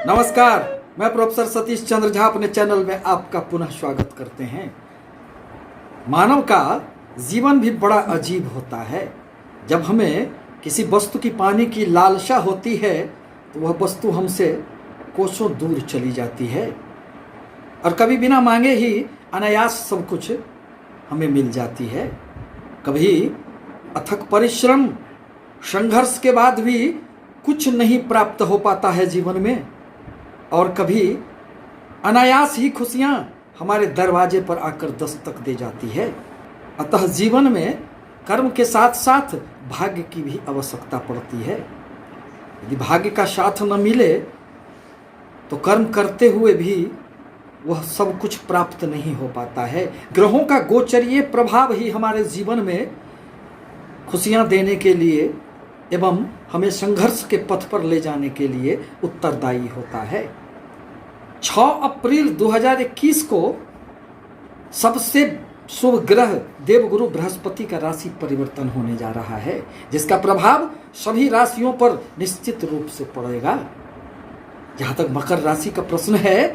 नमस्कार, मैं प्रोफेसर सतीश चंद्र झा अपने चैनल में आपका पुनः स्वागत करते हैं। मानव का जीवन भी बड़ा अजीब होता है। जब हमें किसी वस्तु की पाने की लालसा होती है तो वह वस्तु हमसे कोसों दूर चली जाती है और कभी बिना मांगे ही अनायास सब कुछ हमें मिल जाती है। कभी अथक परिश्रम संघर्ष के बाद भी कुछ नहीं प्राप्त हो पाता है जीवन में, और कभी अनायास ही खुशियां हमारे दरवाजे पर आकर दस्तक दे जाती है। अतः जीवन में कर्म के साथ साथ भाग्य की भी आवश्यकता पड़ती है। यदि भाग्य का साथ न मिले तो कर्म करते हुए भी वह सब कुछ प्राप्त नहीं हो पाता है। ग्रहों का गोचरीय प्रभाव ही हमारे जीवन में खुशियां देने के लिए एवं हमें संघर्ष के पथ पर ले जाने के लिए उत्तरदायी होता है। 6 अप्रैल 2021 को सबसे शुभ ग्रह देवगुरु बृहस्पति का राशि परिवर्तन होने जा रहा है, जिसका प्रभाव सभी राशियों पर निश्चित रूप से पड़ेगा। जहां तक मकर राशि का प्रश्न है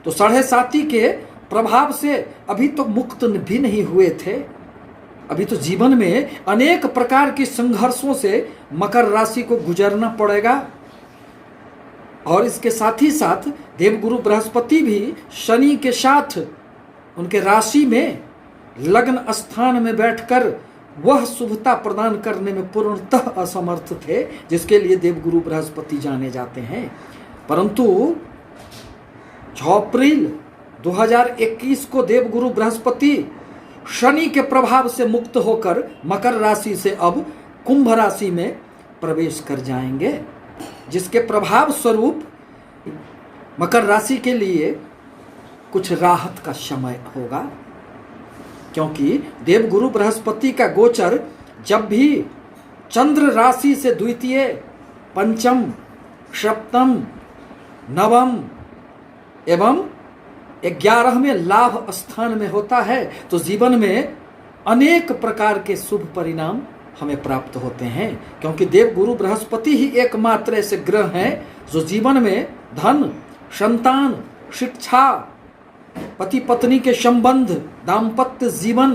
तो 7.5 के प्रभाव से अभी तो मुक्त भी नहीं हुए थे। अभी तो जीवन में अनेक प्रकार के संघर्षों से मकर राशि को गुजरना पड़ेगा, और इसके साथ ही साथ देवगुरु बृहस्पति भी शनि के साथ उनके राशि में लग्न स्थान में बैठकर वह शुभता प्रदान करने में पूर्णतः असमर्थ थे जिसके लिए देवगुरु बृहस्पति जाने जाते हैं। परंतु 6 अप्रैल 2021 को देवगुरु बृहस्पति शनि के प्रभाव से मुक्त होकर मकर राशि से अब कुंभ राशि में प्रवेश कर जाएंगे, जिसके प्रभाव स्वरूप मकर राशि के लिए कुछ राहत का समय होगा। क्योंकि देवगुरु बृहस्पति का गोचर जब भी चंद्र राशि से द्वितीय, पंचम, सप्तम, नवम एवं 11वें लाभ स्थान में होता है तो जीवन में अनेक प्रकार के शुभ परिणाम हमें प्राप्त होते हैं। क्योंकि देवगुरु बृहस्पति ही एकमात्र ऐसे ग्रह हैं जो जीवन में धन, संतान, शिक्षा, पति पत्नी के संबंध, दाम्पत्य जीवन,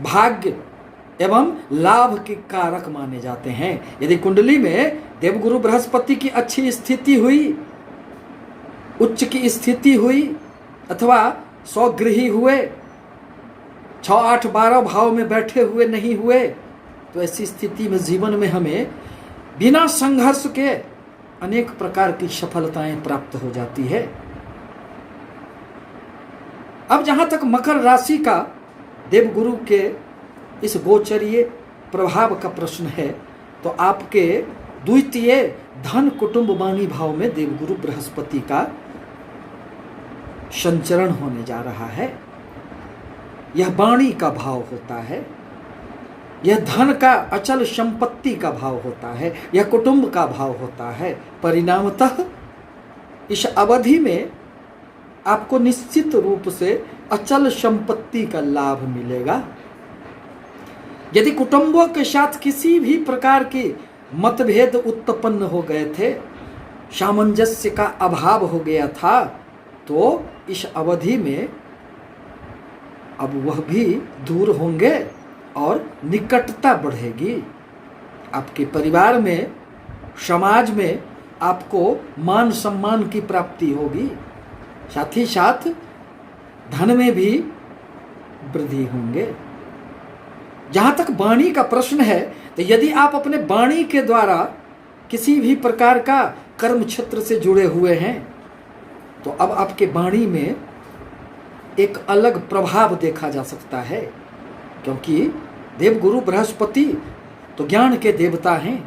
भाग्य एवं लाभ के कारक माने जाते हैं। यदि कुंडली में देवगुरु बृहस्पति की अच्छी स्थिति हुई, उच्च की स्थिति हुई अथवा स्वगृही हुए, 6, 8, 12 भाव में बैठे हुए नहीं हुए, तो ऐसी स्थिति में जीवन में हमें बिना संघर्ष के अनेक प्रकार की सफलताएं प्राप्त हो जाती है। अब जहां तक मकर राशि का देवगुरु के इस गोचरीय प्रभाव का प्रश्न है तो आपके द्वितीय धन कुटुंब वाणी भाव में देवगुरु बृहस्पति का संचरण होने जा रहा है। यह वाणी का भाव होता है, यह धन का अचल संपत्ति का भाव होता है, यह कुटुंब का भाव होता है। परिणामतः इस अवधि में आपको निश्चित रूप से अचल संपत्ति का लाभ मिलेगा। यदि कुटुंबों के साथ किसी भी प्रकार की मतभेद उत्पन्न हो गए थे, सामंजस्य का अभाव हो गया था, तो इस अवधि में अब वह भी दूर होंगे और निकटता बढ़ेगी। आपके परिवार में, समाज में आपको मान सम्मान की प्राप्ति होगी, साथ ही साथ धन में भी वृद्धि होंगे। जहाँ तक वाणी का प्रश्न है तो यदि आप अपने वाणी के द्वारा किसी भी प्रकार का कर्म क्षेत्र से जुड़े हुए हैं तो अब आपके वाणी में एक अलग प्रभाव देखा जा सकता है। क्योंकि देवगुरु बृहस्पति तो ज्ञान के देवता हैं,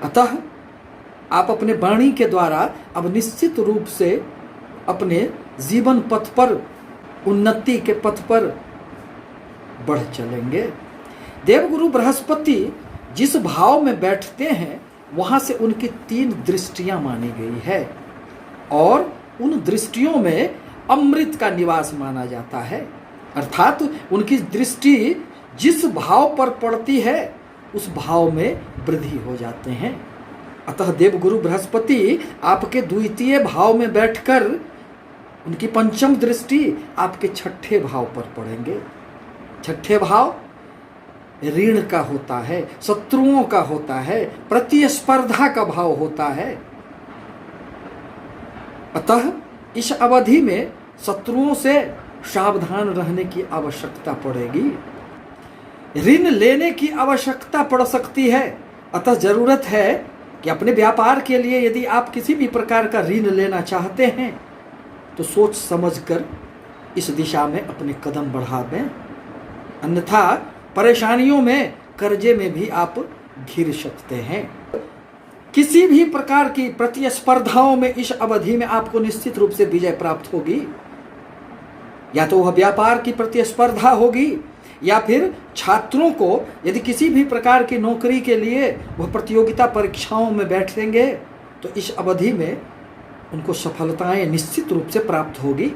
अतः आप अपने वाणी के द्वारा अब निश्चित रूप से अपने जीवन पथ पर, उन्नति के पथ पर बढ़ चलेंगे। देवगुरु बृहस्पति जिस भाव में बैठते हैं वहां से उनकी 3 दृष्टियां मानी गई है, और उन दृष्टियों में अमृत का निवास माना जाता है। अर्थात उनकी दृष्टि जिस भाव पर पड़ती है उस भाव में वृद्धि हो जाते हैं। अतः देवगुरु बृहस्पति आपके द्वितीय भाव में बैठकर उनकी पंचम दृष्टि आपके छठे भाव पर पड़ेंगे। छठे भाव ऋण का होता है, शत्रुओं का होता है, प्रतिस्पर्धा का भाव होता है। अतः इस अवधि में शत्रुओं से सावधान रहने की आवश्यकता पड़ेगी। ऋण लेने की आवश्यकता पड़ सकती है। अतः जरूरत है कि अपने व्यापार के लिए यदि आप किसी भी प्रकार का ऋण लेना चाहते हैं तो सोच समझकर इस दिशा में अपने कदम बढ़ा दें, अन्यथा परेशानियों में, कर्जे में भी आप घिर सकते हैं। किसी भी प्रकार की प्रतिस्पर्धाओं में इस अवधि में आपको निश्चित रूप से विजय प्राप्त होगी। या तो वह व्यापार की प्रतिस्पर्धा होगी या फिर छात्रों को यदि किसी भी प्रकार की नौकरी के लिए वह प्रतियोगिता परीक्षाओं में बैठेंगे तो इस अवधि में उनको सफलताएं निश्चित रूप से प्राप्त होगी।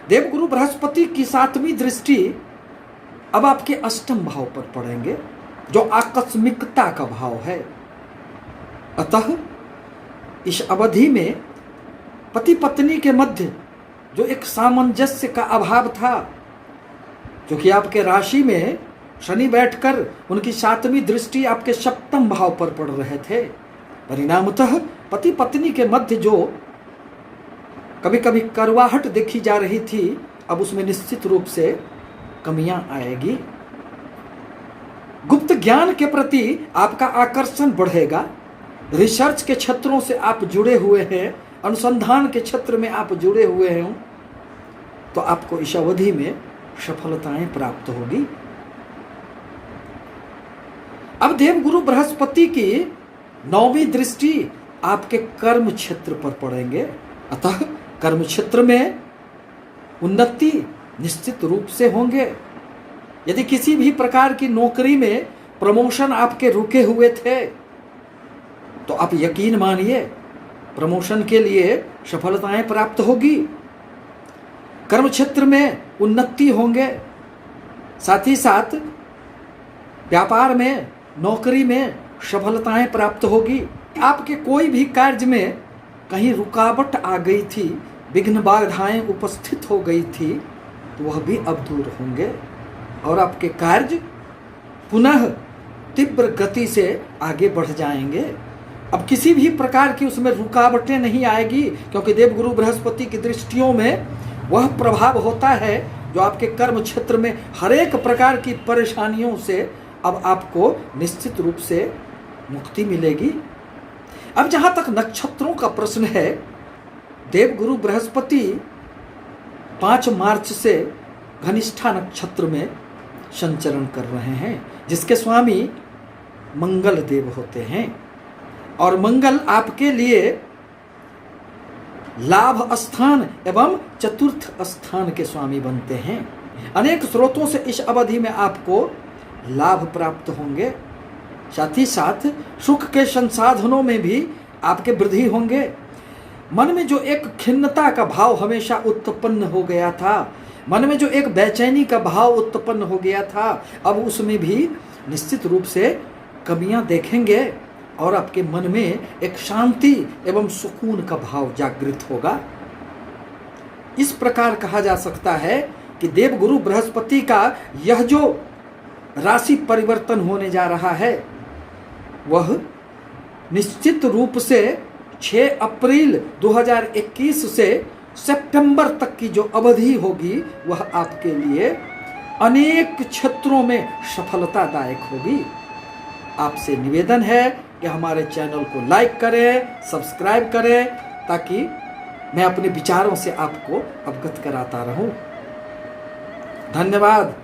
देवगुरु बृहस्पति की 7वीं दृष्टि अब आपके अष्टम भाव पर पड़ेंगे जो आकस्मिकता का भाव है। अतः इस अवधि में पति पत्नी के मध्य जो एक सामंजस्य का अभाव था, क्योंकि आपके राशि में शनि बैठकर उनकी 7वीं दृष्टि आपके सप्तम भाव पर पड़ रहे थे, परिणामतः पति पत्नी के मध्य जो कभी कभी करवाहट देखी जा रही थी, अब उसमें निश्चित रूप से कमियां आएगी। गुप्त ज्ञान के प्रति आपका आकर्षण बढ़ेगा। रिसर्च के क्षेत्रों से आप जुड़े हुए हैं, अनुसंधान के क्षेत्र में आप जुड़े हुए हैं, तो आपको इस अवधि में सफलताएं प्राप्त होगी। अब देवगुरु बृहस्पति की 9वीं दृष्टि आपके कर्म क्षेत्र पर पड़ेंगे। अतः कर्म क्षेत्र में उन्नति निश्चित रूप से होंगे। यदि किसी भी प्रकार की नौकरी में प्रमोशन आपके रुके हुए थे तो आप यकीन मानिए प्रमोशन के लिए सफलताएं प्राप्त होगी। कर्म क्षेत्र में उन्नति होंगे, साथ ही साथ व्यापार में, नौकरी में सफलताएं प्राप्त होगी। आपके कोई भी कार्य में कहीं रुकावट आ गई थी, विघ्न बाधाएं उपस्थित हो गई थी, तो वह भी अब दूर होंगे और आपके कार्य पुनः तीव्र गति से आगे बढ़ जाएंगे। अब किसी भी प्रकार की उसमें रुकावटें नहीं आएगी, क्योंकि देवगुरु बृहस्पति की दृष्टियों में वह प्रभाव होता है जो आपके कर्म क्षेत्र में हर एक प्रकार की परेशानियों से अब आपको निश्चित रूप से मुक्ति मिलेगी। अब जहां तक नक्षत्रों का प्रश्न है, देवगुरु बृहस्पति 5 मार्च से घनिष्ठा नक्षत्र में संचरण कर रहे हैं, जिसके स्वामी मंगल देव होते हैं। और मंगल आपके लिए लाभ स्थान एवं चतुर्थ स्थान के स्वामी बनते हैं। अनेक स्रोतों से इस अवधि में आपको लाभ प्राप्त होंगे, साथ ही साथ सुख के संसाधनों में भी आपके वृद्धि होंगे। मन में जो एक खिन्नता का भाव हमेशा उत्पन्न हो गया था, मन में जो एक बेचैनी का भाव उत्पन्न हो गया था, अब उसमें भी निश्चित रूप से कमियां देखेंगे और आपके मन में एक शांति एवं सुकून का भाव जागृत होगा। इस प्रकार कहा जा सकता है कि देवगुरु बृहस्पति का यह जो राशि परिवर्तन होने जा रहा है वह निश्चित रूप से 6 अप्रैल 2021 से सितंबर तक की जो अवधि होगी वह आपके लिए अनेक क्षेत्रों में सफलतादायक होगी। आपसे निवेदन है कि हमारे चैनल को लाइक करें, सब्सक्राइब करें, ताकि मैं अपने विचारों से आपको अवगत कराता रहूं। धन्यवाद।